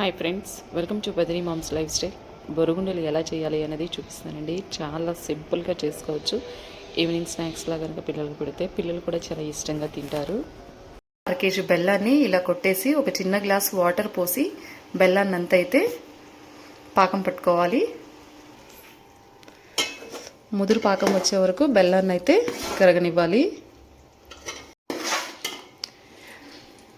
Hi friends, welcome to Badri mom's lifestyle. బొరుగుండలు ఎలా చేయాలి అనేది చూపిస్తానండి. చాలా సింపుల్గా చేసుకోవచ్చు. ఈవినింగ్ స్నాక్స్లా కనుక పిల్లలకు పెడితే పిల్లలు కూడా చాలా ఇష్టంగా తింటారు. 1 కేజీ బెల్లాన్ని ఇలా కొట్టేసి ఒక చిన్న గ్లాస్ వాటర్ పోసి బెల్లాన్ని అంతా అయితే పాకం పట్టుకోవాలి. ముదురు పాకం వచ్చే వరకు బెల్లాన్ని అయితే కరగనివ్వాలి.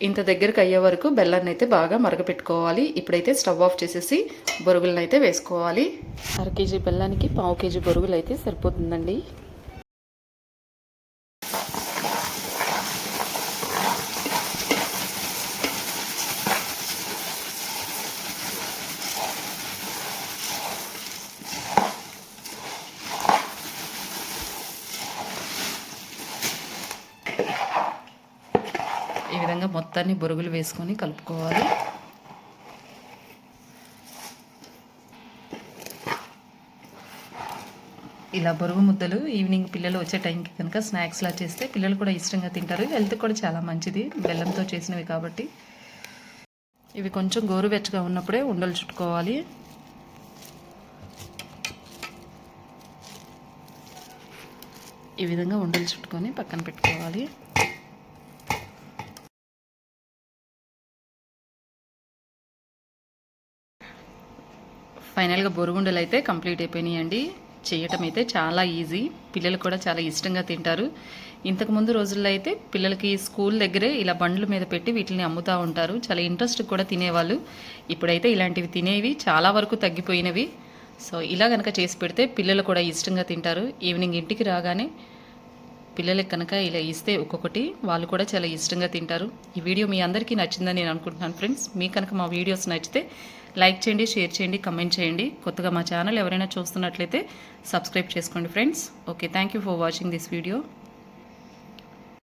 ఇంత దగ్గరకు అయ్యే వరకు బెల్లాన్ని అయితే బాగా మరగపెట్టుకోవాలి. ఇప్పుడైతే స్టవ్ ఆఫ్ చేసేసి బొరుగులను అయితే వేసుకోవాలి. 1/2 కేజీ బెల్లానికి 1/2 కేజీ బొరుగులు అయితే సరిపోతుందండి. ఈ విధంగా మొత్తాన్ని బొరుగులు వేసుకొని కలుపుకోవాలి. ఇలా బొరుగు ముద్దలు ఈవినింగ్ పిల్లలు వచ్చే టైంకి కనుక స్నాక్స్లా చేస్తే పిల్లలు కూడా ఇష్టంగా తింటారు. హెల్త్ కూడా చాలా మంచిది, బెల్లంతో చేసినవి కాబట్టి. ఇవి కొంచెం గోరువెచ్చగా ఉన్నప్పుడే ఉండలు చుట్టుకోవాలి. ఈ విధంగా ఉండలు చుట్టుకొని పక్కన పెట్టుకోవాలి. ఫైనల్గా బొరుగుండలు అయితే కంప్లీట్ అయిపోయినాయండి. చేయటం అయితే చాలా ఈజీ, పిల్లలు కూడా చాలా ఇష్టంగా తింటారు. ఇంతకుముందు రోజుల్లో అయితే పిల్లలకి స్కూల్ దగ్గరే ఇలా బండ్ల మీద పెట్టి వీటిని అమ్ముతూ ఉంటారు. చాలా ఇంట్రెస్ట్ కూడా తినేవాళ్ళు. ఇప్పుడైతే ఇలాంటివి తినేవి చాలా వరకు తగ్గిపోయినవి. సో ఇలా కనుక చేసి పెడితే పిల్లలు కూడా ఇష్టంగా తింటారు. ఈవినింగ్ ఇంటికి రాగానే పిల్లలకి కనుక ఇలా ఇస్తే ఒక్కొక్కటి వాళ్ళు కూడా చాలా ఇష్టంగా తింటారు. ఈ వీడియో మీ అందరికీ నచ్చిందని నేను అనుకుంటున్నాను ఫ్రెండ్స్. మీ కనుక మా వీడియోస్ నచ్చితే లైక్ చేయండి, షేర్ చేయండి, కమెంట్ చేయండి. కొత్తగా మా ఛానల్ ఎవరైనా చూస్తున్నట్లయితే సబ్స్క్రైబ్ చేసుకోండి friends. Okay, thank you for watching this video.